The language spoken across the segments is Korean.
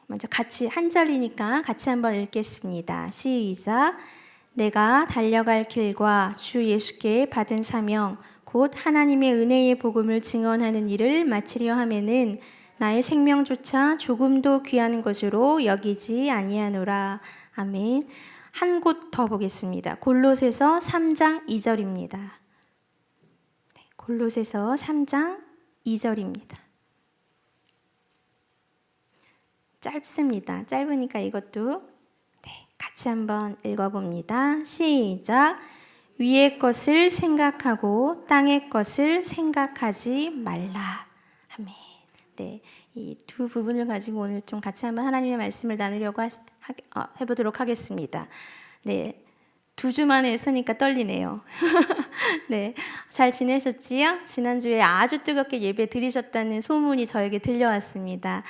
먼저 같이 한 절이니까 같이 한번 읽겠습니다. 시작. 내가 달려갈 길과 주 예수께 받은 사명 곧 하나님의 은혜의 복음을 증언하는 일을 마치려 하면은 나의 생명조차 조금도 귀한 것으로 여기지 아니하노라. 아멘. 한 곳 더 보겠습니다. 골로새서 3장 2절입니다. 골로새서 3장 2절입니다. 짧습니다. 짧으니까 이것도 같이 한번 읽어봅니다. 시작. 위의 것을 생각하고 땅의 것을 생각하지 말라. 아멘. 네, 이 두 부분을 가지고 오늘 좀 같이 한번 하나님의 말씀을 나누려고 해보도록 하겠습니다. 네, 2주 만에 서니까 떨리네요. 네, 잘 지내셨지요? 지난주에 아주 뜨겁게 예배 드리셨다는 소문이 저에게 들려왔습니다.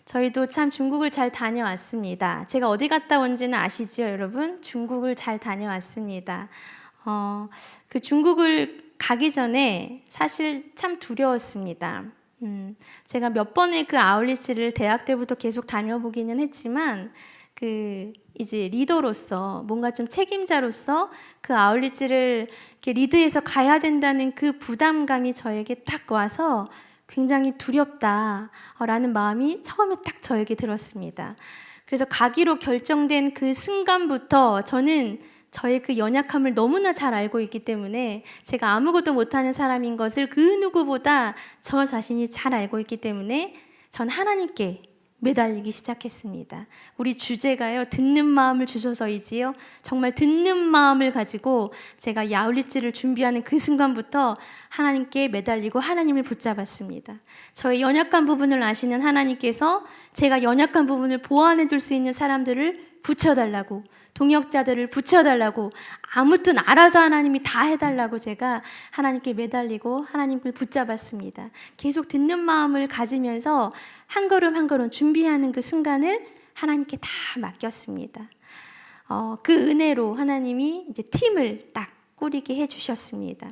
저희도 참 중국을 잘 다녀왔습니다. 제가 어디 갔다 온지는 아시죠, 여러분? 중국을 잘 다녀왔습니다. 그 중국을 가기 전에 사실 참 두려웠습니다. 제가 몇 번의 그 아울리치를 대학 때부터 계속 다녀보기는 했지만 이제 리더로서 뭔가 좀 책임자로서 그 아울리치를 이렇게 리드해서 가야 된다는 그 부담감이 저에게 딱 와서 굉장히 두렵다라는 마음이 처음에 딱 저에게 들었습니다. 그래서 가기로 결정된 그 순간부터 저는 저의 그 연약함을 너무나 잘 알고 있기 때문에 제가 아무것도 못하는 사람인 것을 그 누구보다 저 자신이 잘 알고 있기 때문에 전 하나님께 매달리기 시작했습니다. 우리 주제가요, 듣는 마음을 주셔서이지요. 정말 듣는 마음을 가지고 제가 이 아울리치를 준비하는 그 순간부터 하나님께 매달리고 하나님을 붙잡았습니다. 저의 연약한 부분을 아시는 하나님께서 제가 연약한 부분을 보완해 줄 수 있는 사람들을 붙여달라고, 동역자들을 붙여달라고, 아무튼 알아서 하나님이 다 해달라고 제가 하나님께 매달리고 하나님을 붙잡았습니다. 계속 듣는 마음을 가지면서 한 걸음 한 걸음 준비하는 그 순간을 하나님께 다 맡겼습니다. 그 은혜로 하나님이 이제 팀을 딱 꾸리게 해주셨습니다.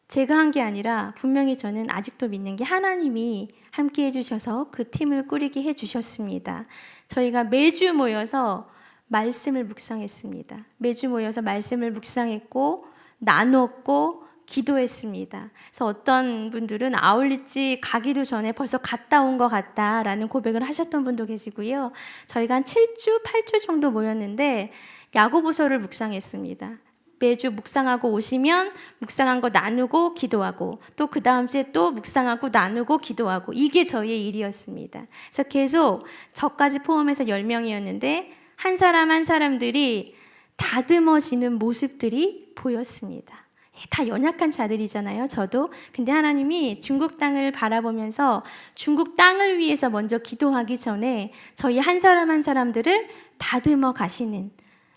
제가 한 게 아니라 분명히 저는 아직도 믿는 게 하나님이 함께 해주셔서 그 팀을 꾸리게 해주셨습니다. 저희가 매주 모여서 말씀을 묵상했습니다. 매주 모여서 말씀을 묵상했고 나눴고 기도했습니다. 그래서 어떤 분들은 아울리치 가기도 전에 벌써 갔다 온 것 같다라는 고백을 하셨던 분도 계시고요. 저희가 한 7주, 8주 정도 모였는데 야고보서를 묵상했습니다. 매주 묵상하고 오시면 묵상한 거 나누고 기도하고 또 그 다음 주에 또 묵상하고 나누고 기도하고 이게 저희의 일이었습니다. 그래서 계속 저까지 포함해서 10명이었는데 한 사람 한 사람들이 다듬어지는 모습들이 보였습니다. 다 연약한 자들이잖아요, 저도. 근데 하나님이 중국 땅을 바라보면서 중국 땅을 위해서 먼저 기도하기 전에 저희 한 사람 한 사람들을 다듬어 가시는,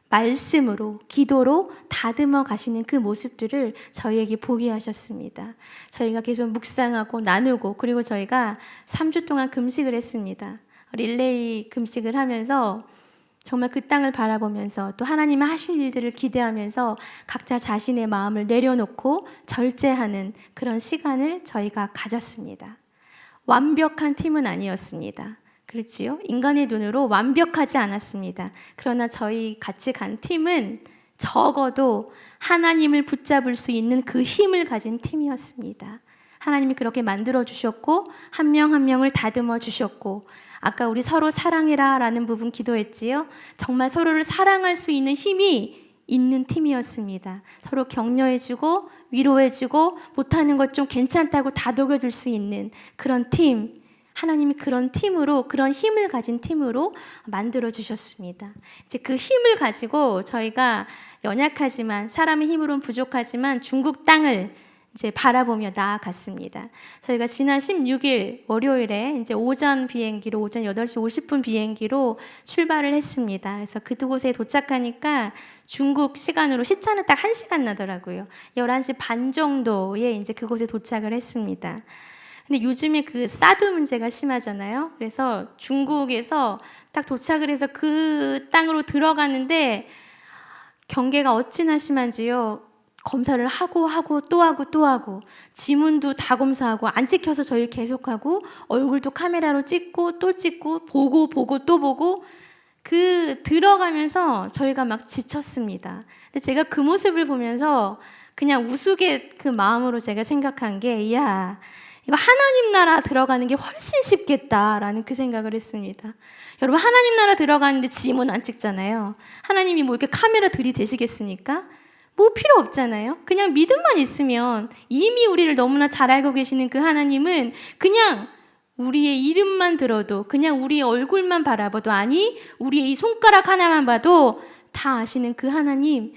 말씀으로, 기도로 다듬어 가시는 그 모습들을 저희에게 보게 하셨습니다. 저희가 계속 묵상하고 나누고, 그리고 저희가 3주 동안 금식을 했습니다. 릴레이 금식을 하면서 정말 그 땅을 바라보면서 또 하나님의 하실 일들을 기대하면서 각자 자신의 마음을 내려놓고 절제하는 그런 시간을 저희가 가졌습니다. 완벽한 팀은 아니었습니다. 그렇지요? 인간의 눈으로 완벽하지 않았습니다. 그러나 저희 같이 간 팀은 적어도 하나님을 붙잡을 수 있는 그 힘을 가진 팀이었습니다. 하나님이 그렇게 만들어 주셨고 한 명 한 명을 다듬어 주셨고, 아까 우리 서로 사랑해라 라는 부분 기도했지요. 정말 서로를 사랑할 수 있는 힘이 있는 팀이었습니다. 서로 격려해주고 위로해주고 못하는 것 좀 괜찮다고 다독여줄 수 있는 그런 팀, 하나님이 그런 팀으로, 그런 힘을 가진 팀으로 만들어 주셨습니다. 이제 그 힘을 가지고 저희가 연약하지만, 사람의 힘으로는 부족하지만 중국 땅을 이제 바라보며 나아갔습니다. 저희가 지난 16일 월요일에 이제 오전 비행기로, 오전 8시 50분 비행기로 출발을 했습니다. 그래서 그곳에 도착하니까 중국 시간으로 시차는 딱 1시간 나더라고요. 11시 반 정도에 이제 그곳에 도착을 했습니다. 근데 요즘에 그 사드 문제가 심하잖아요. 그래서 중국에서 딱 도착을 해서 그 땅으로 들어가는데 경계가 어찌나 심한지요. 검사를 하고 또 하고 지문도 다 검사하고 안 찍혀서 저희 계속하고 얼굴도 카메라로 찍고 또 찍고 보고 또 보고 그 들어가면서 저희가 막 지쳤습니다. 근데 제가 그 모습을 보면서 그냥 우스개 그 마음으로 제가 생각한 게 이야 이거 하나님 나라 들어가는 게 훨씬 쉽겠다라는 그 생각을 했습니다. 여러분 하나님 나라 들어가는데 지문 안 찍잖아요. 하나님이 뭐 이렇게 카메라 들이대시겠습니까? 뭐 필요 없잖아요. 그냥 믿음만 있으면 이미 우리를 너무나 잘 알고 계시는 그 하나님은 그냥 우리의 이름만 들어도 그냥 우리의 얼굴만 바라봐도 아니 우리의 이 손가락 하나만 봐도 다 아시는 그 하나님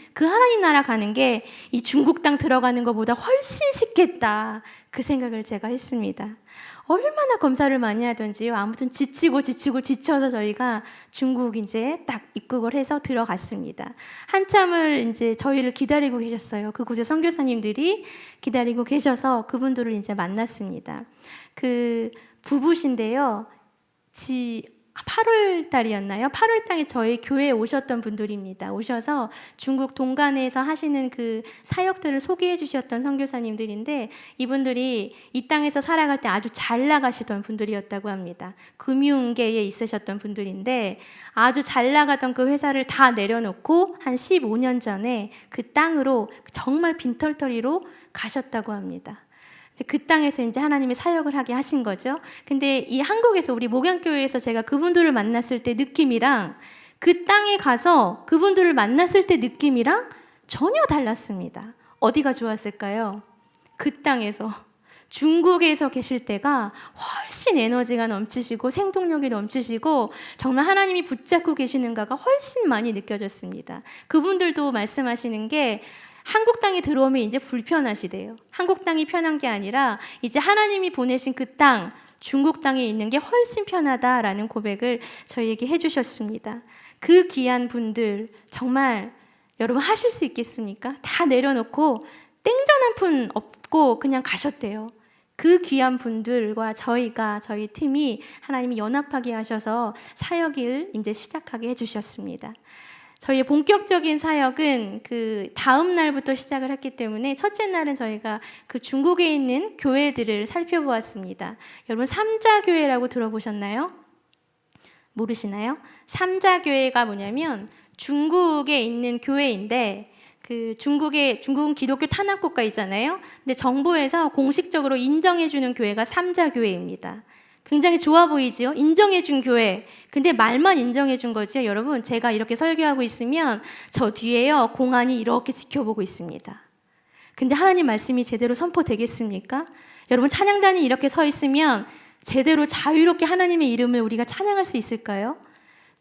나라 가는 게 이 중국 땅 들어가는 것보다 훨씬 쉽겠다 그 생각을 제가 했습니다. 얼마나 검사를 많이 하던지요. 아무튼 지쳐서 저희가 중국 이제 딱 입국을 해서 들어갔습니다. 한참을 이제 저희를 기다리고 계셨어요. 그곳에 선교사님들이 기다리고 계셔서 그분들을 이제 만났습니다. 그 부부신데요. 8월 달이었나요? 8월 달에 저희 교회에 오셨던 분들입니다. 오셔서 중국 동간에서 하시는 그 사역들을 소개해 주셨던 선교사님들인데 이분들이 이 땅에서 살아갈 때 아주 잘 나가시던 분들이었다고 합니다. 금융계에 있으셨던 분들인데 아주 잘 나가던 그 회사를 다 내려놓고 한 15년 전에 그 땅으로 정말 빈털터리로 가셨다고 합니다. 그 땅에서 이제 하나님의 사역을 하게 하신 거죠. 근데 이 한국에서 우리 목양교회에서 제가 그분들을 만났을 때 느낌이랑 그 땅에 가서 그분들을 만났을 때 느낌이랑 전혀 달랐습니다. 어디가 좋았을까요? 그 땅에서 중국에서 계실 때가 훨씬 에너지가 넘치시고 생동력이 넘치시고 정말 하나님이 붙잡고 계시는가가 훨씬 많이 느껴졌습니다. 그분들도 말씀하시는 게 한국 땅에 들어오면 이제 불편하시대요. 한국 땅이 편한 게 아니라 이제 하나님이 보내신 그 땅, 중국 땅에 있는 게 훨씬 편하다라는 고백을 저희에게 해주셨습니다. 그 귀한 분들 정말 여러분 하실 수 있겠습니까? 다 내려놓고 땡전 한 푼 없고 그냥 가셨대요. 그 귀한 분들과 저희 팀이 하나님이 연합하게 하셔서 사역을 이제 시작하게 해주셨습니다. 저희의 본격적인 사역은 그 다음 날부터 시작을 했기 때문에 첫째 날은 저희가 그 중국에 있는 교회들을 살펴보았습니다. 여러분 삼자교회라고 들어보셨나요? 모르시나요? 삼자교회가 뭐냐면 중국에 있는 교회인데 그 중국은 기독교 탄압국가이잖아요. 근데 정부에서 공식적으로 인정해주는 교회가 삼자교회입니다. 굉장히 좋아 보이지요? 인정해준 교회. 근데 말만 인정해준 거죠. 여러분 제가 이렇게 설교하고 있으면 저 뒤에요 공안이 이렇게 지켜보고 있습니다. 근데 하나님 말씀이 제대로 선포되겠습니까? 여러분 찬양단이 이렇게 서 있으면 제대로 자유롭게 하나님의 이름을 우리가 찬양할 수 있을까요?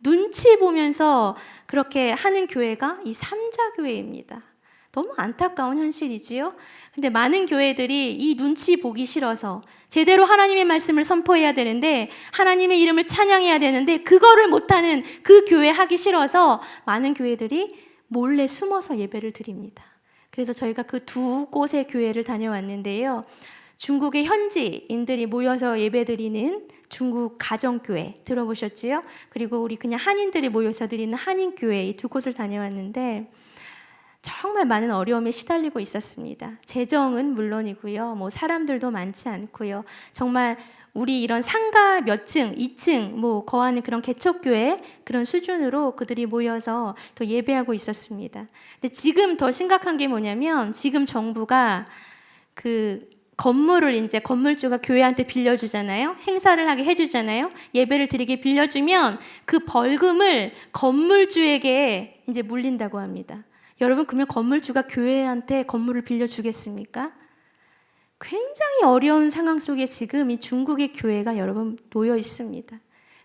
눈치 보면서 그렇게 하는 교회가 이 삼자교회입니다. 너무 안타까운 현실이지요. 근데 많은 교회들이 이 눈치 보기 싫어서 제대로 하나님의 말씀을 선포해야 되는데 하나님의 이름을 찬양해야 되는데 그거를 못하는 그 교회 하기 싫어서 많은 교회들이 몰래 숨어서 예배를 드립니다. 그래서 저희가 그 두 곳의 교회를 다녀왔는데요. 중국의 현지인들이 모여서 예배드리는 중국 가정교회 들어보셨지요? 그리고 우리 그냥 한인들이 모여서 드리는 한인교회 이 두 곳을 다녀왔는데 정말 많은 어려움에 시달리고 있었습니다. 재정은 물론이고요. 뭐 사람들도 많지 않고요. 정말 우리 이런 상가 몇 층, 2층 뭐 거하는 그런 개척교회 그런 수준으로 그들이 모여서 또 예배하고 있었습니다. 근데 지금 더 심각한 게 뭐냐면 지금 정부가 그 건물을 이제 건물주가 교회한테 빌려주잖아요. 행사를 하게 해주잖아요. 예배를 드리게 빌려주면 그 벌금을 건물주에게 이제 물린다고 합니다. 여러분 그러면 건물주가 교회한테 건물을 빌려주겠습니까? 굉장히 어려운 상황 속에 지금 이 중국의 교회가 여러분 놓여 있습니다.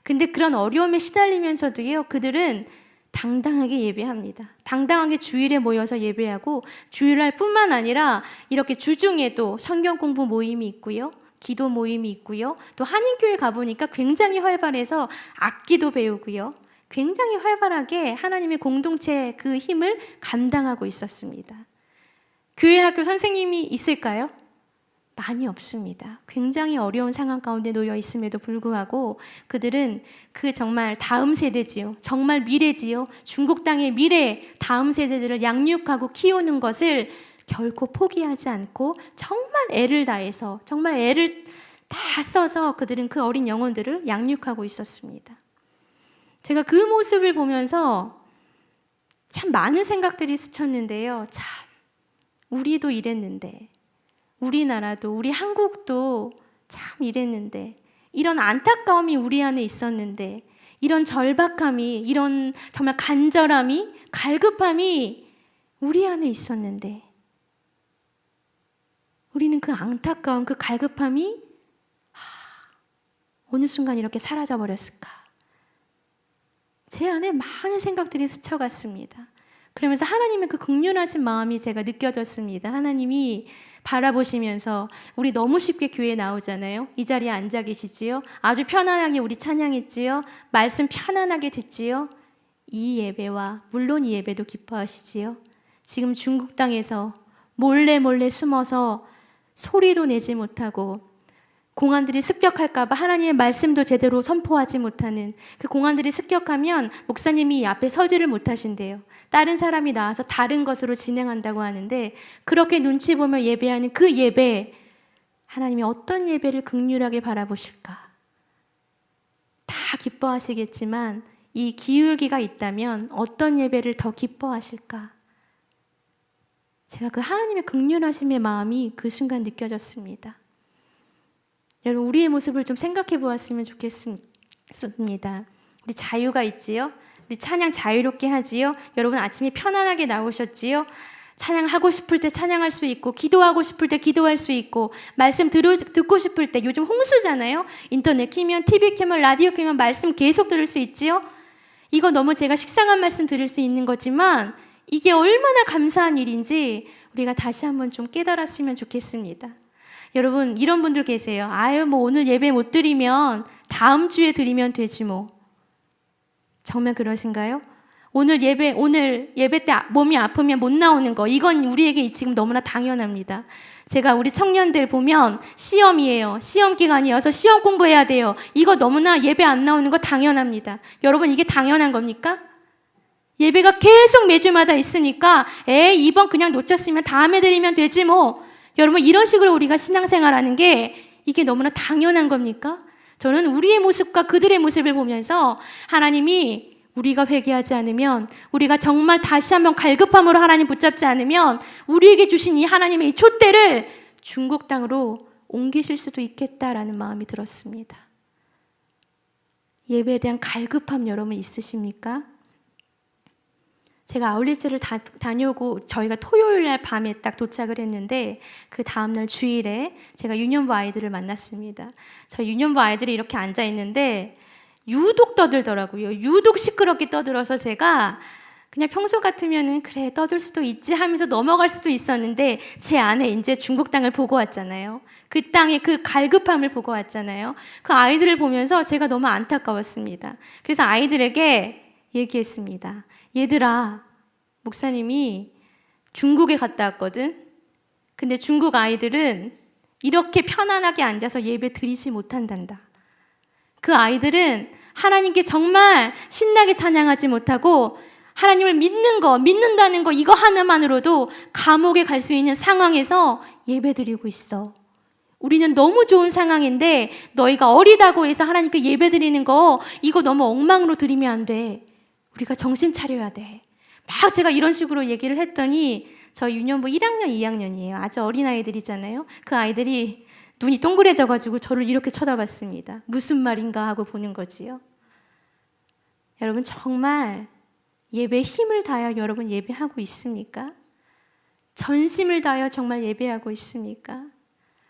근데 그런 어려움에 시달리면서도요 그들은 당당하게 예배합니다. 당당하게 주일에 모여서 예배하고 주일날 뿐만 아니라 이렇게 주중에도 성경 공부 모임이 있고요. 기도 모임이 있고요. 또 한인교회 가보니까 굉장히 활발해서 악기도 배우고요. 굉장히 활발하게 하나님의 공동체 그 힘을 감당하고 있었습니다. 교회 학교 선생님이 있을까요? 많이 없습니다. 굉장히 어려운 상황 가운데 놓여 있음에도 불구하고 그들은 그 정말 다음 세대지요. 정말 미래지요. 중국 땅의 미래 다음 세대들을 양육하고 키우는 것을 결코 포기하지 않고 정말 애를 다해서 정말 애를 다 써서 그들은 그 어린 영혼들을 양육하고 있었습니다. 제가 그 모습을 보면서 참 많은 생각들이 스쳤는데요. 참 우리도 이랬는데, 우리나라도, 우리 한국도 참 이랬는데, 이런 안타까움이 우리 안에 있었는데, 이런 절박함이, 이런 정말 간절함이, 갈급함이 우리 안에 있었는데, 우리는 그 안타까움, 그 갈급함이 어느 순간 이렇게 사라져 버렸을까? 제 안에 많은 생각들이 스쳐갔습니다. 그러면서 하나님의 그 긍휼하신 마음이 제가 느껴졌습니다. 하나님이 바라보시면서, 우리 너무 쉽게 교회에 나오잖아요. 이 자리에 앉아 계시지요. 아주 편안하게 우리 찬양했지요. 말씀 편안하게 듣지요. 이 예배와 물론 이 예배도 기뻐하시지요. 지금 중국 땅에서 몰래 숨어서 소리도 내지 못하고 공안들이 습격할까 봐 하나님의 말씀도 제대로 선포하지 못하는 그 공안들이 습격하면 목사님이 이 앞에 서지를 못하신대요. 다른 사람이 나와서 다른 것으로 진행한다고 하는데, 그렇게 눈치 보며 예배하는 그 예배, 하나님이 어떤 예배를 긍휼하게 바라보실까? 다 기뻐하시겠지만 이 기울기가 있다면 어떤 예배를 더 기뻐하실까? 제가 그 하나님의 긍휼하심의 마음이 그 순간 느껴졌습니다. 여러분, 우리의 모습을 좀 생각해 보았으면 좋겠습니다. 우리 자유가 있지요? 우리 찬양 자유롭게 하지요? 여러분 아침에 편안하게 나오셨지요? 찬양하고 싶을 때 찬양할 수 있고, 기도하고 싶을 때 기도할 수 있고, 말씀 듣고 싶을 때, 요즘 홍수잖아요. 인터넷 키면, TV 켜면, 라디오 켜면 말씀 계속 들을 수 있지요? 이거 너무 제가 식상한 말씀 드릴 수 있는 거지만 이게 얼마나 감사한 일인지 우리가 다시 한번 좀 깨달았으면 좋겠습니다. 여러분, 이런 분들 계세요. 아유, 뭐 오늘 예배 못 드리면 다음 주에 드리면 되지 뭐. 정말 그러신가요? 오늘 예배 때 몸이 아프면 못 나오는 거, 이건 우리에게 지금 너무나 당연합니다. 제가 우리 청년들 보면 시험이에요. 시험 기간이어서 시험 공부해야 돼요. 이거 너무나 예배 안 나오는 거 당연합니다. 여러분, 이게 당연한 겁니까? 예배가 계속 매주마다 있으니까 이번 그냥 놓쳤으면 다음에 드리면 되지 뭐. 여러분, 이런 식으로 우리가 신앙생활하는 게 이게 너무나 당연한 겁니까? 저는 우리의 모습과 그들의 모습을 보면서 하나님이 우리가 회개하지 않으면, 우리가 정말 다시 한번 갈급함으로 하나님 붙잡지 않으면 우리에게 주신 이 하나님의 이 촛대를 중국 땅으로 옮기실 수도 있겠다라는 마음이 들었습니다. 예배에 대한 갈급함 여러분 있으십니까? 제가 아울렛을 다녀오고 저희가 토요일 날 밤에 딱 도착을 했는데, 그 다음날 주일에 제가 유년부 아이들을 만났습니다. 저희 유년부 아이들이 이렇게 앉아 있는데 유독 떠들더라고요. 유독 시끄럽게 떠들어서 제가 그냥 평소 같으면은 그래 떠들 수도 있지 하면서 넘어갈 수도 있었는데, 제 안에 이제 중국 땅을 보고 왔잖아요. 그 땅의 그 갈급함을 보고 왔잖아요. 그 아이들을 보면서 제가 너무 안타까웠습니다. 그래서 아이들에게 얘기했습니다. 얘들아, 목사님이 중국에 갔다 왔거든. 근데 중국 아이들은 이렇게 편안하게 앉아서 예배 드리지 못한단다. 그 아이들은 하나님께 정말 신나게 찬양하지 못하고 하나님을 믿는다는 거 이거 하나만으로도 감옥에 갈 수 있는 상황에서 예배 드리고 있어. 우리는 너무 좋은 상황인데 너희가 어리다고 해서 하나님께 예배 드리는 거 이거 너무 엉망으로 드리면 안 돼. 우리가 정신 차려야 돼. 막 제가 이런 식으로 얘기를 했더니 저희 유년부 1학년, 2학년이에요. 아주 어린 아이들이잖아요. 그 아이들이 눈이 동그래져가지고 저를 이렇게 쳐다봤습니다. 무슨 말인가 하고 보는 거지요. 여러분, 정말 예배에 힘을 다하여 여러분 예배하고 있습니까? 전심을 다하여 정말 예배하고 있습니까?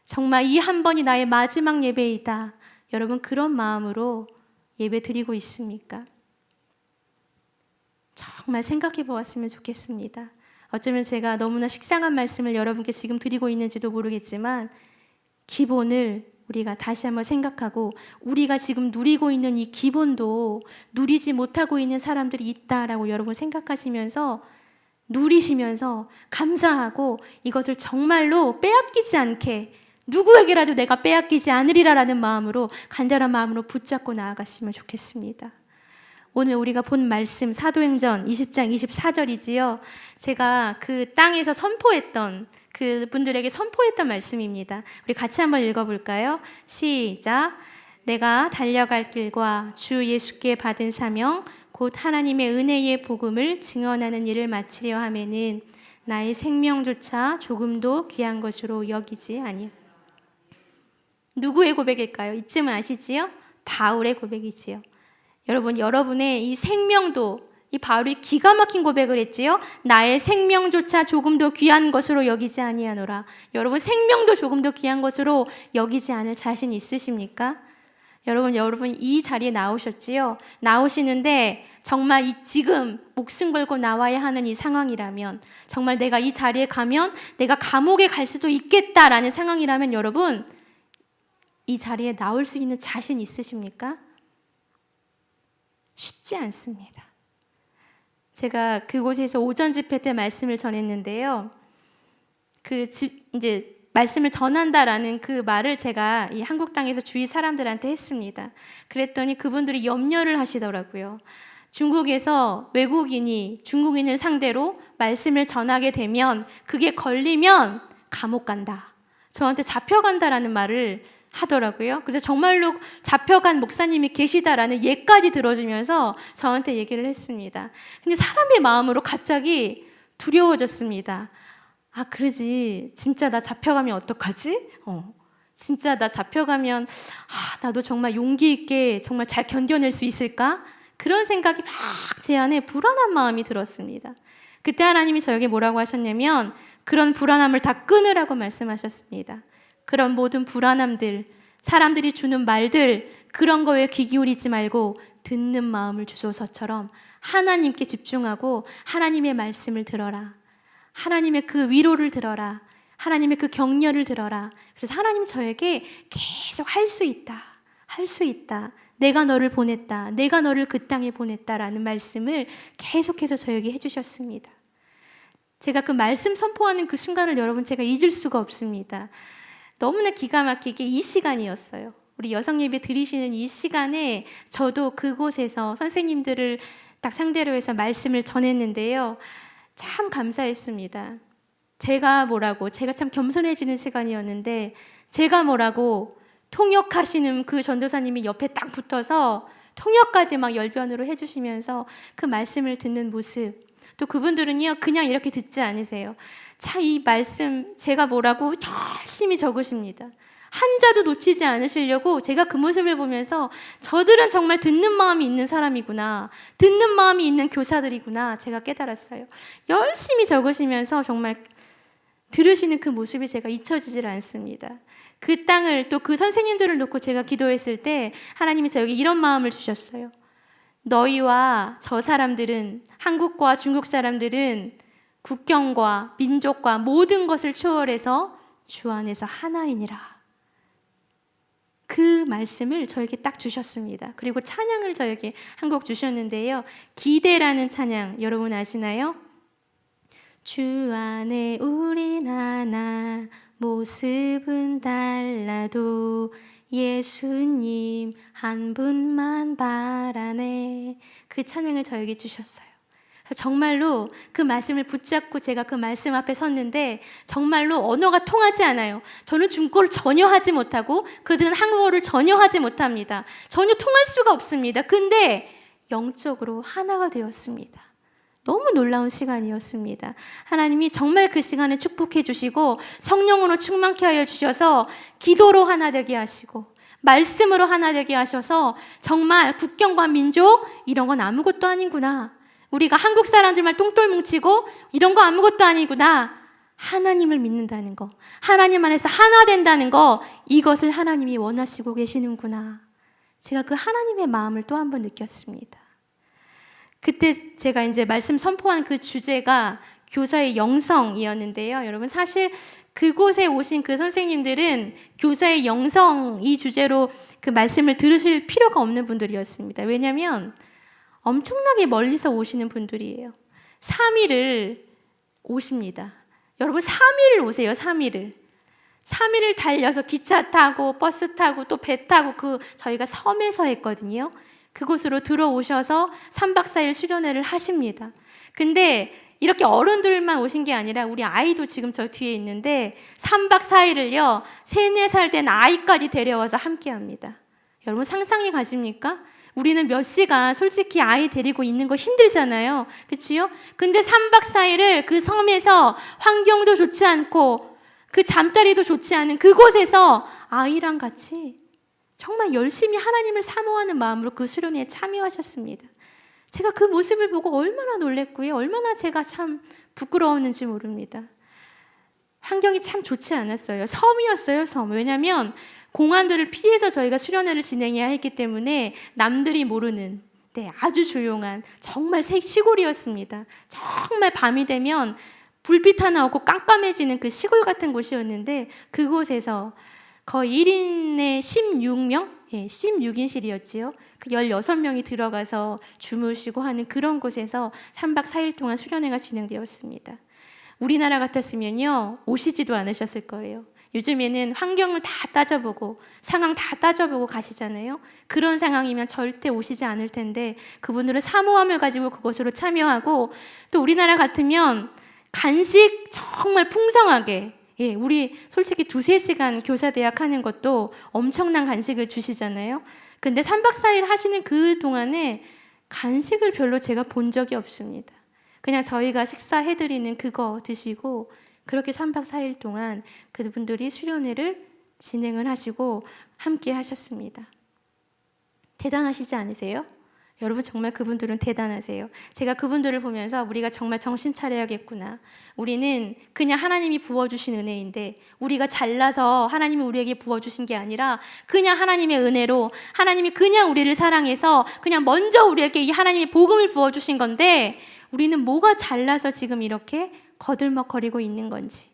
정말 이 한 번이 나의 마지막 예배이다. 여러분, 그런 마음으로 예배 드리고 있습니까? 정말 생각해 보았으면 좋겠습니다. 어쩌면 제가 너무나 식상한 말씀을 여러분께 지금 드리고 있는지도 모르겠지만, 기본을 우리가 다시 한번 생각하고, 우리가 지금 누리고 있는 이 기본도 누리지 못하고 있는 사람들이 있다라고 여러분 생각하시면서 누리시면서 감사하고, 이것을 정말로 빼앗기지 않게, 누구에게라도 내가 빼앗기지 않으리라라는 마음으로, 간절한 마음으로 붙잡고 나아갔으면 좋겠습니다. 오늘 우리가 본 말씀 사도행전 20장 24절이지요. 제가 그 땅에서 선포했던 그분들에게 선포했던 말씀입니다. 우리 같이 한번 읽어볼까요? 시작. 내가 달려갈 길과 주 예수께 받은 사명 곧 하나님의 은혜의 복음을 증언하는 일을 마치려 하면은 나의 생명조차 조금도 귀한 것으로 여기지 아니요. 누구의 고백일까요? 이쯤은 아시지요? 바울의 고백이지요. 여러분, 여러분의 이 생명도 이 바울이 기가 막힌 고백을 했지요. 나의 생명조차 조금도 귀한 것으로 여기지 아니하노라. 여러분, 생명도 조금도 귀한 것으로 여기지 않을 자신 있으십니까? 여러분 이 자리에 나오셨지요. 나오시는데 정말 지금 목숨 걸고 나와야 하는 이 상황이라면, 정말 내가 이 자리에 가면 내가 감옥에 갈 수도 있겠다라는 상황이라면 여러분, 이 자리에 나올 수 있는 자신 있으십니까? 쉽지 않습니다. 제가 그곳에서 오전 집회 때 말씀을 전했는데요. 이제 말씀을 전한다라는 그 말을 제가 이 한국 땅에서 주위 사람들한테 했습니다. 그랬더니 그분들이 염려를 하시더라고요. 중국에서 외국인이 중국인을 상대로 말씀을 전하게 되면 그게 걸리면 감옥 간다. 저한테 잡혀간다라는 말을 하더라고요. 그래서 정말로 잡혀간 목사님이 계시다라는 예까지 들어주면서 저한테 얘기를 했습니다. 근데 사람의 마음으로 갑자기 두려워졌습니다. 아, 그러지. 진짜 나 잡혀가면 어떡하지? 진짜 나 잡혀가면 나도 정말 용기 있게 정말 잘 견뎌낼 수 있을까? 그런 생각이 막 제 안에 불안한 마음이 들었습니다. 그때 하나님이 저에게 뭐라고 하셨냐면 그런 불안함을 다 끊으라고 말씀하셨습니다. 그런 모든 불안함들, 사람들이 주는 말들, 그런 거에 귀 기울이지 말고 듣는 마음을 주소서처럼 하나님께 집중하고 하나님의 말씀을 들어라. 하나님의 그 위로를 들어라. 하나님의 그 격려를 들어라. 그래서 하나님 저에게 계속 할 수 있다. 할 수 있다. 내가 너를 보냈다. 내가 너를 그 땅에 보냈다라는 말씀을 계속해서 저에게 해주셨습니다. 제가 그 말씀 선포하는 그 순간을 여러분 제가 잊을 수가 없습니다. 너무나 기가 막히게 이 시간이었어요. 우리 여성 예배 드리시는 이 시간에 저도 그곳에서 선생님들을 딱 상대로 해서 말씀을 전했는데요. 참 감사했습니다. 제가 참 겸손해지는 시간이었는데 제가 통역하시는 그 전도사님이 옆에 딱 붙어서 통역까지 막 열변으로 해주시면서 그 말씀을 듣는 모습, 또 그분들은요 그냥 이렇게 듣지 않으세요. 참 이 말씀 제가 열심히 적으십니다. 한자도 놓치지 않으시려고 제가 그 모습을 보면서 저들은 정말 듣는 마음이 있는 사람이구나, 듣는 마음이 있는 교사들이구나 제가 깨달았어요. 열심히 적으시면서 정말 들으시는 그 모습이 제가 잊혀지질 않습니다. 그 땅을 또 그 선생님들을 놓고 제가 기도했을 때 하나님이 저에게 이런 마음을 주셨어요. 너희와 저 사람들은, 한국과 중국 사람들은 국경과 민족과 모든 것을 초월해서 주 안에서 하나이니라. 그 말씀을 저에게 딱 주셨습니다. 그리고 찬양을 저에게 한 곡 주셨는데요. 기대라는 찬양 여러분 아시나요? 주 안에 우린 하나, 모습은 달라도 예수님 한 분만 바라네. 그 찬양을 저에게 주셨어요. 정말로 그 말씀을 붙잡고 제가 그 말씀 앞에 섰는데 정말로 언어가 통하지 않아요. 저는 중국어를 전혀 하지 못하고 그들은 한국어를 전혀 하지 못합니다. 전혀 통할 수가 없습니다. 근데 영적으로 하나가 되었습니다. 너무 놀라운 시간이었습니다. 하나님이 정말 그 시간을 축복해 주시고 성령으로 충만케 하여 주셔서 기도로 하나 되게 하시고 말씀으로 하나 되게 하셔서 정말 국경과 민족 이런 건 아무것도 아니구나. 우리가 한국 사람들만 똥돌 뭉치고 이런 거 아무것도 아니구나. 하나님을 믿는다는 거, 하나님 안에서 하나 된다는 거, 이것을 하나님이 원하시고 계시는구나. 제가 그 하나님의 마음을 또 한 번 느꼈습니다. 그때 제가 이제 말씀 선포한 그 주제가 교사의 영성이었는데요. 여러분 사실 그곳에 오신 그 선생님들은 교사의 영성 이 주제로 그 말씀을 들으실 필요가 없는 분들이었습니다. 왜냐하면 엄청나게 멀리서 오시는 분들이에요. 3일을 오십니다. 여러분 3일을 오세요. 3일을 달려서 기차 타고 버스 타고 또 배 타고 저희가 섬에서 했거든요. 그곳으로 들어오셔서 3박 4일 수련회를 하십니다. 근데 이렇게 어른들만 오신 게 아니라 우리 아이도 지금 저 뒤에 있는데 3박 4일을요 3, 4살 된 아이까지 데려와서 함께 합니다. 여러분 상상이 가십니까? 우리는 몇 시간 솔직히 아이 데리고 있는 거 힘들잖아요. 그렇지요? 근데 3박 4일을 그 섬에서 환경도 좋지 않고 그 잠자리도 좋지 않은 그곳에서 아이랑 같이 정말 열심히 하나님을 사모하는 마음으로 그 수련회에 참여하셨습니다. 제가 그 모습을 보고 얼마나 놀랬고요. 얼마나 제가 참 부끄러웠는지 모릅니다. 환경이 참 좋지 않았어요. 섬이었어요, 섬. 왜냐하면 공안들을 피해서 저희가 수련회를 진행해야 했기 때문에 남들이 모르는 아주 조용한 정말 시골이었습니다. 정말 밤이 되면 불빛 하나 없고 깜깜해지는 그 시골 같은 곳이었는데 그곳에서 거의 1인에 16명? 16인실이었지요. 그 16명이 들어가서 주무시고 하는 그런 곳에서 3박 4일 동안 수련회가 진행되었습니다. 우리나라 같았으면요 오시지도 않으셨을 거예요. 요즘에는 환경을 다 따져보고 상황 다 따져보고 가시잖아요. 그런 상황이면 절대 오시지 않을 텐데 그분들은 사모함을 가지고 그곳으로 참여하고 또 우리나라 같으면 간식 정말 풍성하게 우리 솔직히 2-3시간 교사대학 하는 것도 엄청난 간식을 주시잖아요. 근데 3박 4일 하시는 그 동안에 간식을 별로 제가 본 적이 없습니다. 그냥 저희가 식사해드리는 그거 드시고 그렇게 3박 4일 동안 그분들이 수련회를 진행을 하시고 함께 하셨습니다. 대단하시지 않으세요? 여러분 정말 그분들은 대단하세요. 제가 그분들을 보면서 우리가 정말 정신 차려야겠구나. 우리는 그냥 하나님이 부어주신 은혜인데 우리가 잘나서 하나님이 우리에게 부어주신 게 아니라 그냥 하나님의 은혜로 하나님이 그냥 우리를 사랑해서 그냥 먼저 우리에게 이 하나님의 복음을 부어주신 건데 우리는 뭐가 잘나서 지금 이렇게 거들먹거리고 있는 건지,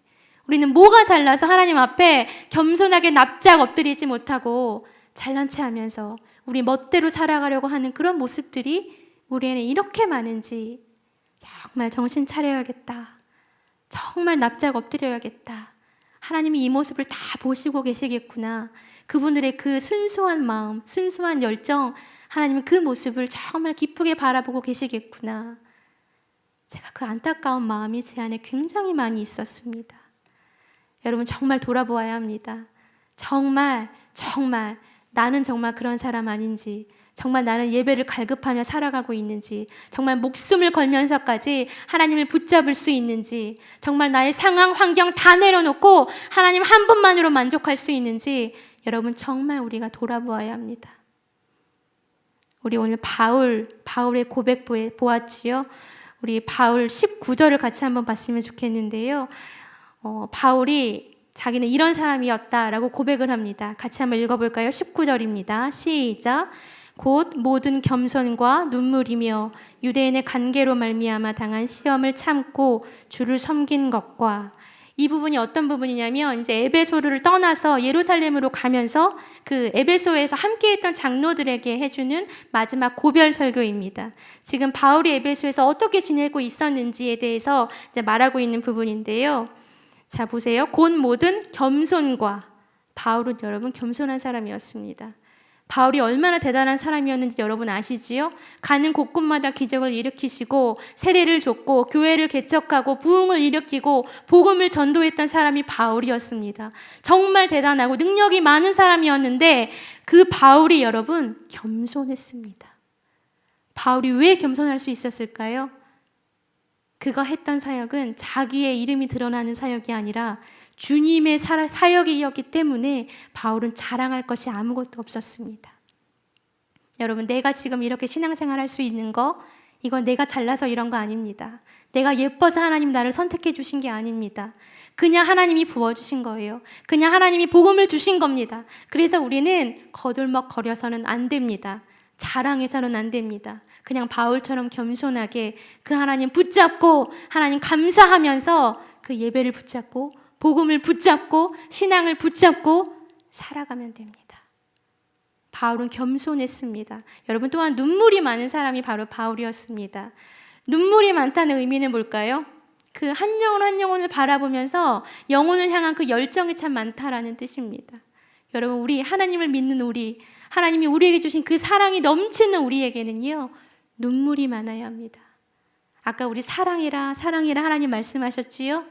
우리는 뭐가 잘나서 하나님 앞에 겸손하게 납작 엎드리지 못하고 잘난 체 하면서 우리 멋대로 살아가려고 하는 그런 모습들이 우리에는 이렇게 많은지 정말 정신 차려야겠다. 정말 납작 엎드려야겠다. 하나님이 이 모습을 다 보시고 계시겠구나. 그분들의 그 순수한 마음, 순수한 열정, 하나님은 그 모습을 정말 기쁘게 바라보고 계시겠구나. 제가 그 안타까운 마음이 제 안에 굉장히 많이 있었습니다. 여러분 정말 돌아보아야 합니다. 정말 나는 정말 그런 사람 아닌지, 정말 나는 예배를 갈급하며 살아가고 있는지, 정말 목숨을 걸면서까지 하나님을 붙잡을 수 있는지, 정말 나의 상황, 환경 다 내려놓고 하나님 한 분만으로 만족할 수 있는지 여러분 정말 우리가 돌아보아야 합니다. 우리 오늘 바울의 고백 보았지요. 우리 바울 19절을 같이 한번 봤으면 좋겠는데요. 바울이 자기는 이런 사람이었다라고 고백을 합니다. 같이 한번 읽어볼까요? 19절입니다. 시작. 곧 모든 겸손과 눈물이며 유대인의 관계로 말미암아 당한 시험을 참고 주를 섬긴 것과, 이 부분이 어떤 부분이냐면 이제 에베소를 떠나서 예루살렘으로 가면서 그 에베소에서 함께했던 장로들에게 해주는 마지막 고별 설교입니다. 지금 바울이 에베소에서 어떻게 지내고 있었는지에 대해서 이제 말하고 있는 부분인데요. 자 보세요. 곧 모든 겸손과, 바울은 여러분 겸손한 사람이었습니다. 바울이 얼마나 대단한 사람이었는지 여러분 아시지요? 가는 곳곳마다 기적을 일으키시고 세례를 줬고 교회를 개척하고 부흥을 일으키고 복음을 전도했던 사람이 바울이었습니다. 정말 대단하고 능력이 많은 사람이었는데 그 바울이 여러분 겸손했습니다. 바울이 왜 겸손할 수 있었을까요? 그가 했던 사역은 자기의 이름이 드러나는 사역이 아니라 주님의 사역이었기 때문에 바울은 자랑할 것이 아무것도 없었습니다. 여러분, 내가 지금 이렇게 신앙생활 할 수 있는 거, 이건 내가 잘나서 이런 거 아닙니다. 내가 예뻐서 하나님 나를 선택해 주신 게 아닙니다. 그냥 하나님이 부어주신 거예요. 그냥 하나님이 복음을 주신 겁니다. 그래서 우리는 거들먹거려서는 안 됩니다. 자랑해서는 안 됩니다. 그냥 바울처럼 겸손하게 그 하나님 붙잡고 하나님 감사하면서 그 예배를 붙잡고 복음을 붙잡고 신앙을 붙잡고 살아가면 됩니다. 바울은 겸손했습니다. 여러분, 또한 눈물이 많은 사람이 바로 바울이었습니다. 눈물이 많다는 의미는 뭘까요? 그 한 영혼 한 영혼을 바라보면서 영혼을 향한 그 열정이 참 많다라는 뜻입니다. 여러분, 우리 하나님을 믿는 우리, 하나님이 우리에게 주신 그 사랑이 넘치는 우리에게는요, 눈물이 많아야 합니다. 아까 우리 사랑해라 사랑해라 하나님 말씀하셨지요?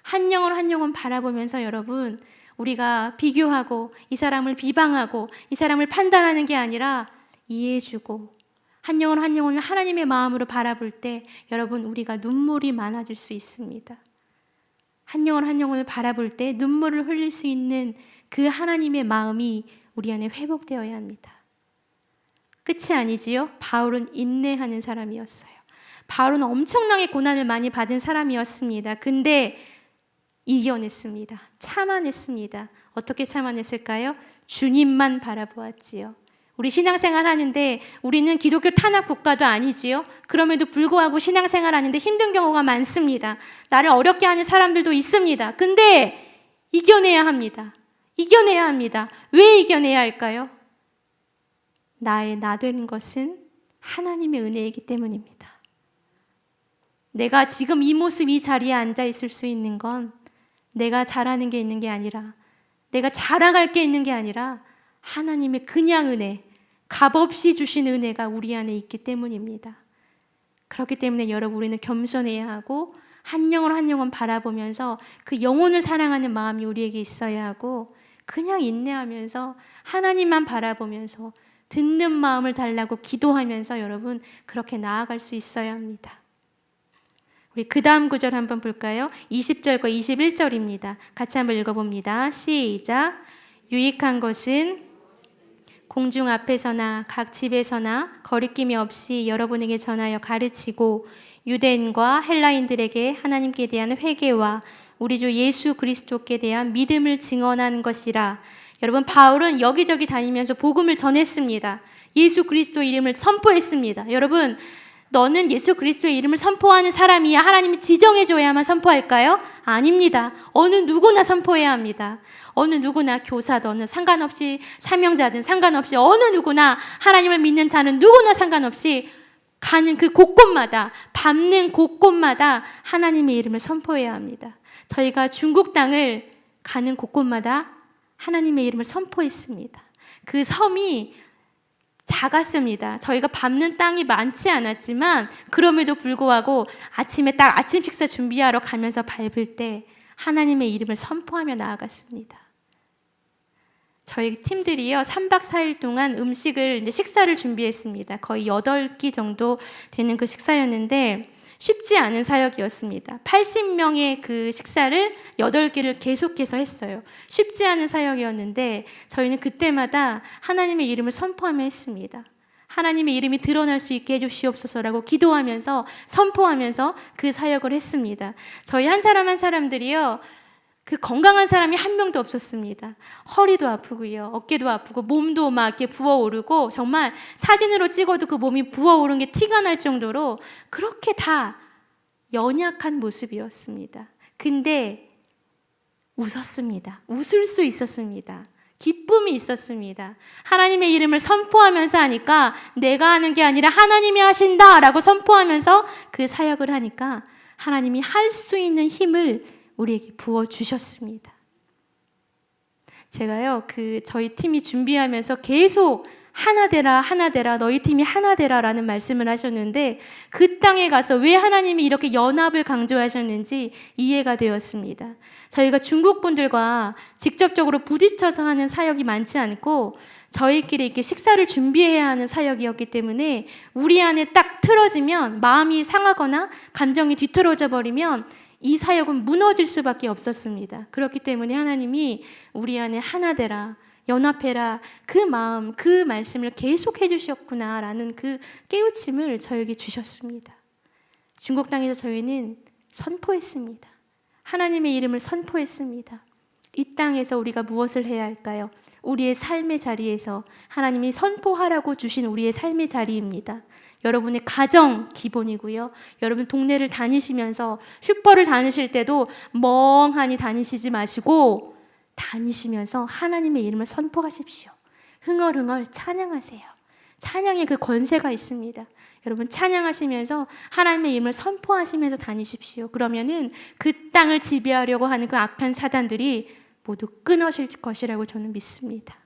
한 영혼 한 영혼 바라보면서 여러분, 우리가 비교하고 이 사람을 비방하고 이 사람을 판단하는 게 아니라 이해해주고 한 영혼 한 영혼을 하나님의 마음으로 바라볼 때 여러분, 우리가 눈물이 많아질 수 있습니다. 한 영혼 한 영혼을 바라볼 때 눈물을 흘릴 수 있는 그 하나님의 마음이 우리 안에 회복되어야 합니다. 끝이 아니지요? 바울은 인내하는 사람이었어요. 바울은 엄청나게 고난을 많이 받은 사람이었습니다. 근데 이겨냈습니다. 참아냈습니다. 어떻게 참아냈을까요? 주님만 바라보았지요. 우리 신앙생활 하는데 우리는 기독교 탄압 국가도 아니지요. 그럼에도 불구하고 신앙생활 하는데 힘든 경우가 많습니다. 나를 어렵게 하는 사람들도 있습니다. 근데 이겨내야 합니다. 이겨내야 합니다. 왜 이겨내야 할까요? 나의 나 되는 것은 하나님의 은혜이기 때문입니다. 내가 지금 이 모습, 이 자리에 앉아 있을 수 있는 건 내가 잘하는 게 있는 게 아니라, 내가 자랑할 게 있는 게 아니라 하나님의 그냥 은혜, 값없이 주신 은혜가 우리 안에 있기 때문입니다. 그렇기 때문에 여러분, 우리는 겸손해야 하고 한 영혼 한 영혼 바라보면서 그 영혼을 사랑하는 마음이 우리에게 있어야 하고, 그냥 인내하면서 하나님만 바라보면서 듣는 마음을 달라고 기도하면서 여러분, 그렇게 나아갈 수 있어야 합니다. 우리 그 다음 구절 한번 볼까요? 20절과 21절입니다. 같이 한번 읽어봅니다. 시작. 유익한 것은 공중 앞에서나 각 집에서나 거리낌이 없이 여러분에게 전하여 가르치고 유대인과 헬라인들에게 하나님께 대한 회개와 우리 주 예수 그리스도께 대한 믿음을 증언한 것이라. 여러분, 바울은 여기저기 다니면서 복음을 전했습니다. 예수 그리스도의 이름을 선포했습니다. 여러분, 너는 예수 그리스도의 이름을 선포하는 사람이야 하나님이 지정해줘야만 선포할까요? 아닙니다. 어느 누구나 선포해야 합니다. 어느 누구나, 교사든 상관없이, 사명자든 상관없이, 어느 누구나, 하나님을 믿는 자는 누구나 상관없이 가는 그 곳곳마다, 밟는 곳곳마다 하나님의 이름을 선포해야 합니다. 저희가 중국 땅을 가는 곳곳마다 하나님의 이름을 선포했습니다. 그 섬이 작았습니다. 저희가 밟는 땅이 많지 않았지만 그럼에도 불구하고 아침에 딱 아침 식사 준비하러 가면서 밟을 때 하나님의 이름을 선포하며 나아갔습니다. 저희 팀들이요, 3박 4일 동안 음식을, 식사를 준비했습니다. 거의 8끼 정도 되는 그 식사였는데 쉽지 않은 사역이었습니다. 80명의 그 식사를 8끼를 계속해서 했어요. 쉽지 않은 사역이었는데 저희는 그때마다 하나님의 이름을 선포하며 했습니다. 하나님의 이름이 드러날 수 있게 해주시옵소서라고 기도하면서 선포하면서 그 사역을 했습니다. 저희 한 사람 한 사람들이요, 그 건강한 사람이 한 명도 없었습니다. 허리도 아프고요, 어깨도 아프고, 몸도 막 이렇게 부어오르고, 정말 사진으로 찍어도 그 몸이 부어오른 게 티가 날 정도로 그렇게 다 연약한 모습이었습니다. 근데 웃었습니다. 웃을 수 있었습니다. 기쁨이 있었습니다. 하나님의 이름을 선포하면서 하니까 내가 하는 게 아니라 하나님이 하신다라고 선포하면서 그 사역을 하니까 하나님이 할 수 있는 힘을 우리에게 부어주셨습니다. 제가요, 저희 팀이 준비하면서 계속 하나 되라, 하나 되라, 너희 팀이 하나 되라 라는 말씀을 하셨는데 그 땅에 가서 왜 하나님이 이렇게 연합을 강조하셨는지 이해가 되었습니다. 저희가 중국 분들과 직접적으로 부딪혀서 하는 사역이 많지 않고 저희끼리 이렇게 식사를 준비해야 하는 사역이었기 때문에 우리 안에 딱 틀어지면, 마음이 상하거나 감정이 뒤틀어져 버리면 이 사역은 무너질 수밖에 없었습니다. 그렇기 때문에 하나님이 우리 안에 하나 되라, 연합해라, 그 마음, 그 말씀을 계속 해주셨구나라는 그 깨우침을 저에게 주셨습니다. 중국 땅에서 저희는 선포했습니다. 하나님의 이름을 선포했습니다. 이 땅에서 우리가 무엇을 해야 할까요? 우리의 삶의 자리에서 하나님이 선포하라고 주신 우리의 삶의 자리입니다. 여러분의 가정 기본이고요. 여러분 동네를 다니시면서, 슈퍼를 다니실 때도 멍하니 다니시지 마시고 다니시면서 하나님의 이름을 선포하십시오. 흥얼흥얼 찬양하세요. 찬양의 그 권세가 있습니다. 여러분 찬양하시면서 하나님의 이름을 선포하시면서 다니십시오. 그러면은 그 땅을 지배하려고 하는 그 악한 사단들이 모두 끊어질 것이라고 저는 믿습니다.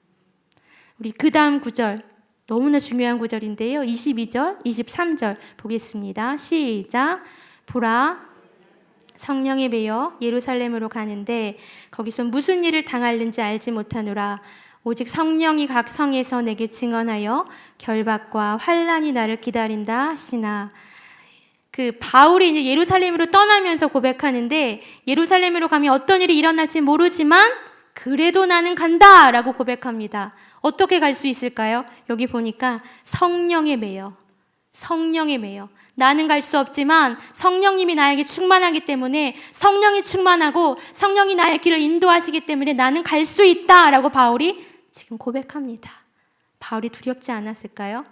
우리 그 다음 구절, 너무나 중요한 구절인데요. 22절, 23절 보겠습니다. 시작. 보라, 성령에 매여 예루살렘으로 가는데 거기서 무슨 일을 당할는지 알지 못하노라. 오직 성령이 각 성에서 내게 증언하여 결박과 환난이 나를 기다린다 하시나. 그 바울이 이제 예루살렘으로 떠나면서 고백하는데, 예루살렘으로 가면 어떤 일이 일어날지 모르지만 그래도 나는 간다라고 고백합니다. 어떻게 갈 수 있을까요? 여기 보니까 성령에 매여, 성령에 매여. 나는 갈 수 없지만 성령님이 나에게 충만하기 때문에, 성령이 충만하고 성령이 나의 길을 인도하시기 때문에 나는 갈 수 있다라고 바울이 지금 고백합니다. 바울이 두렵지 않았을까요?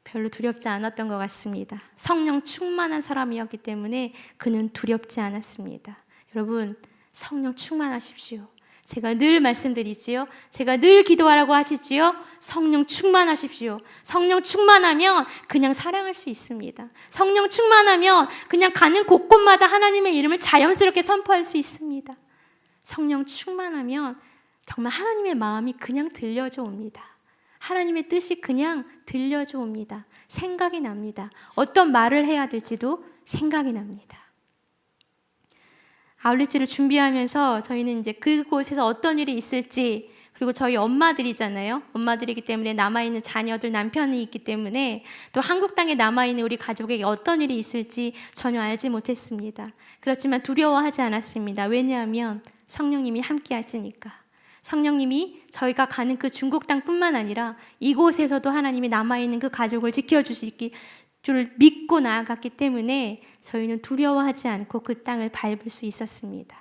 별로 두렵지 않았던 것 같습니다. 성령 충만한 사람이었기 때문에 그는 두렵지 않았습니다. 여러분, 성령 충만하십시오. 제가 늘 말씀드리지요. 제가 늘 기도하라고 하시지요. 성령 충만하십시오. 성령 충만하면 그냥 사랑할 수 있습니다. 성령 충만하면 그냥 가는 곳곳마다 하나님의 이름을 자연스럽게 선포할 수 있습니다. 성령 충만하면 정말 하나님의 마음이 그냥 들려져 옵니다. 하나님의 뜻이 그냥 들려져 옵니다. 생각이 납니다. 어떤 말을 해야 될지도 생각이 납니다. 아울렛지를 준비하면서 저희는 이제 그곳에서 어떤 일이 있을지, 그리고 저희 엄마들이잖아요. 엄마들이기 때문에 남아있는 자녀들, 남편이 있기 때문에 또 한국 땅에 남아있는 우리 가족에게 어떤 일이 있을지 전혀 알지 못했습니다. 그렇지만 두려워하지 않았습니다. 왜냐하면 성령님이 함께 하시니까. 성령님이 저희가 가는 그 중국 땅뿐만 아니라 이곳에서도 하나님이 남아있는 그 가족을 지켜주실 줄 믿고 나아갔기 때문에 저희는 두려워하지 않고 그 땅을 밟을 수 있었습니다.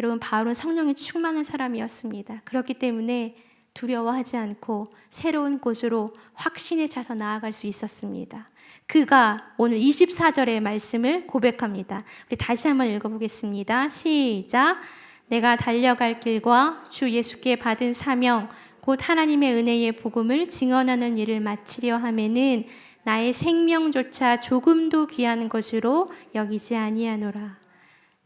여러분, 바울은 성령이 충만한 사람이었습니다. 그렇기 때문에 두려워하지 않고 새로운 곳으로 확신에 차서 나아갈 수 있었습니다. 그가 오늘 24절의 말씀을 고백합니다. 우리 다시 한번 읽어보겠습니다. 시작. 내가 달려갈 길과 주 예수께 받은 사명, 곧 하나님의 은혜의 복음을 증언하는 일을 마치려 하면은 나의 생명조차 조금도 귀한 것으로 여기지 아니하노라.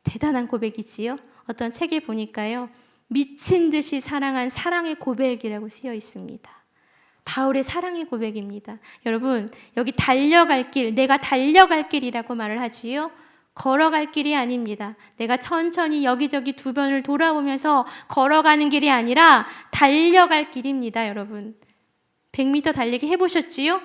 대단한 고백이지요. 어떤 책에 보니까요, 미친 듯이 사랑한 사랑의 고백이라고 쓰여 있습니다. 바울의 사랑의 고백입니다. 여러분, 여기 달려갈 길, 내가 달려갈 길이라고 말을 하지요. 걸어갈 길이 아닙니다. 내가 천천히 여기저기 두 번을 돌아보면서 걸어가는 길이 아니라 달려갈 길입니다. 여러분, 100m 달리기 해보셨지요?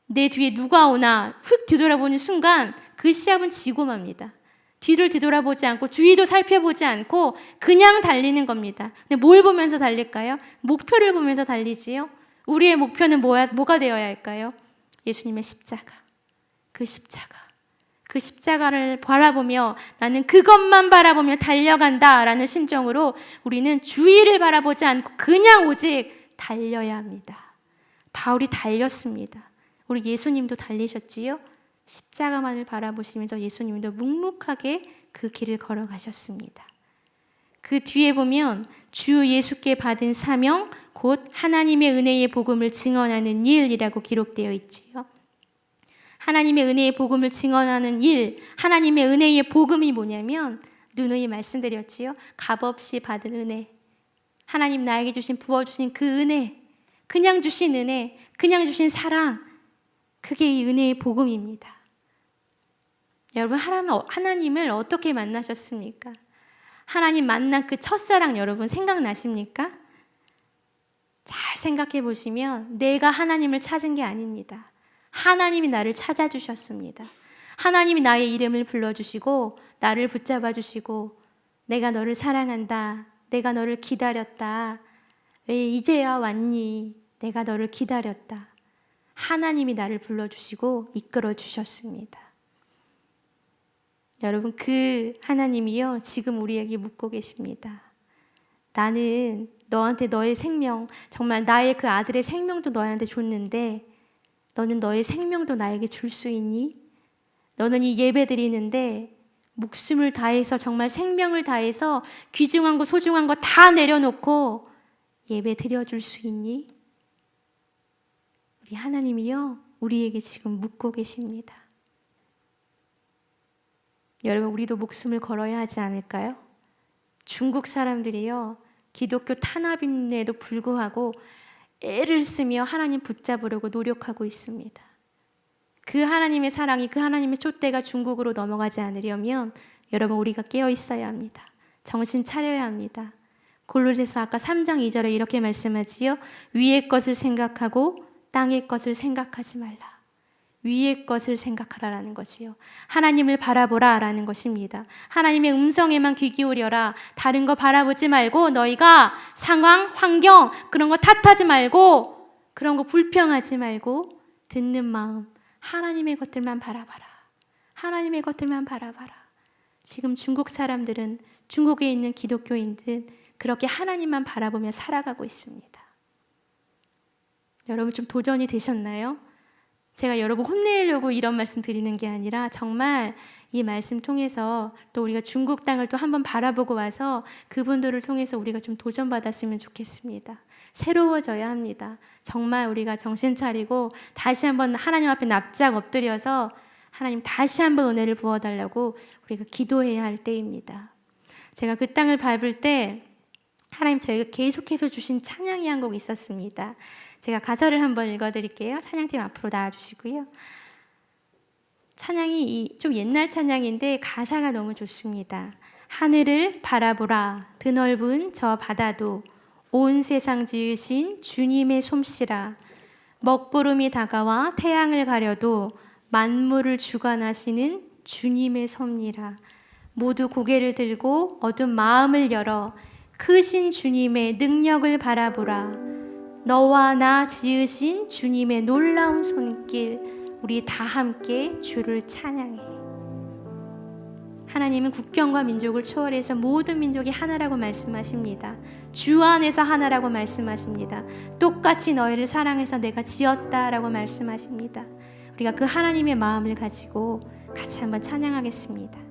내 뒤에 누가 오나 휙 뒤돌아보는 순간 그 시합은 지고 맙니다. 뒤를 뒤돌아보지 않고 주위도 살펴보지 않고 그냥 달리는 겁니다. 근데 뭘 보면서 달릴까요? 목표를 보면서 달리지요. 우리의 목표는 뭐가 되어야 할까요? 예수님의 십자가. 그 십자가. 그 십자가를 바라보며 나는 그것만 바라보며 달려간다라는 심정으로 우리는 주위를 바라보지 않고 그냥 오직 달려야 합니다. 바울이 달렸습니다. 우리 예수님도 달리셨지요? 십자가만을 바라보시면서 예수님도 묵묵하게 그 길을 걸어가셨습니다. 그 뒤에 보면 주 예수께 받은 사명, 곧 하나님의 은혜의 복음을 증언하는 일이라고 기록되어 있지요. 하나님의 은혜의 복음을 증언하는 일, 하나님의 은혜의 복음이 뭐냐면 누누이 말씀드렸지요. 값없이 받은 은혜, 하나님 나에게 부어주신 그 은혜, 그냥 주신 은혜, 그냥 주신 사랑, 그게 이 은혜의 복음입니다. 여러분, 하나님을 어떻게 만나셨습니까? 하나님 만난 그 첫사랑 여러분 생각나십니까? 잘 생각해 보시면 내가 하나님을 찾은 게 아닙니다. 하나님이 나를 찾아주셨습니다. 하나님이 나의 이름을 불러주시고 나를 붙잡아 주시고 내가 너를 사랑한다. 내가 너를 기다렸다. 왜 이제야 왔니? 내가 너를 기다렸다. 하나님이 나를 불러주시고 이끌어 주셨습니다. 여러분, 그 하나님이요, 지금 우리에게 묻고 계십니다. 나는 너한테 너의 생명, 정말 나의 그 아들의 생명도 너한테 줬는데 너는 너의 생명도 나에게 줄 수 있니? 너는 이 예배 드리는데 목숨을 다해서, 정말 생명을 다해서 귀중한 거 소중한 거 다 내려놓고 예배 드려줄 수 있니? 우리 하나님이요, 우리에게 지금 묻고 계십니다. 여러분, 우리도 목숨을 걸어야 하지 않을까요? 중국 사람들이요, 기독교 탄압임에도 불구하고 애를 쓰며 하나님 붙잡으려고 노력하고 있습니다. 그 하나님의 사랑이, 그 하나님의 촛대가 중국으로 넘어가지 않으려면 여러분, 우리가 깨어 있어야 합니다. 정신 차려야 합니다. 골로새서 아까 3장 2절에 이렇게 말씀하지요. 위의 것을 생각하고 땅의 것을 생각하지 말라. 위의 것을 생각하라라는 것이요, 하나님을 바라보라라는 것입니다. 하나님의 음성에만 귀 기울여라. 다른 거 바라보지 말고, 너희가 상황, 환경 그런 거 탓하지 말고, 그런 거 불평하지 말고, 듣는 마음, 하나님의 것들만 바라봐라. 하나님의 것들만 바라봐라. 지금 중국 사람들은, 중국에 있는 기독교인들 그렇게 하나님만 바라보며 살아가고 있습니다. 여러분 좀 도전이 되셨나요? 제가 여러분 혼내려고 이런 말씀 드리는 게 아니라 정말 이 말씀 통해서 또 우리가 중국 땅을 또 한번 바라보고 와서 그분들을 통해서 우리가 좀 도전받았으면 좋겠습니다. 새로워져야 합니다. 정말 우리가 정신 차리고 다시 한번 하나님 앞에 납작 엎드려서 하나님 다시 한번 은혜를 부어달라고 우리가 기도해야 할 때입니다. 제가 그 땅을 밟을 때 하나님 저에게 계속해서 주신 찬양이 한 곡 있었습니다. 제가 가사를 한번 읽어드릴게요. 찬양팀 앞으로 나와주시고요. 찬양이 좀 옛날 찬양인데 가사가 너무 좋습니다. 하늘을 바라보라, 드넓은 저 바다도 온 세상 지으신 주님의 솜씨라. 먹구름이 다가와 태양을 가려도 만물을 주관하시는 주님의 섭리라. 모두 고개를 들고 어두운 마음을 열어 크신 주님의 능력을 바라보라. 너와 나 지으신 주님의 놀라운 손길, 우리 다 함께 주를 찬양해. 하나님은 국경과 민족을 초월해서 모든 민족이 하나라고 말씀하십니다. 주 안에서 하나라고 말씀하십니다. 똑같이 너희를 사랑해서 내가 지었다라고 말씀하십니다. 우리가 그 하나님의 마음을 가지고 같이 한번 찬양하겠습니다.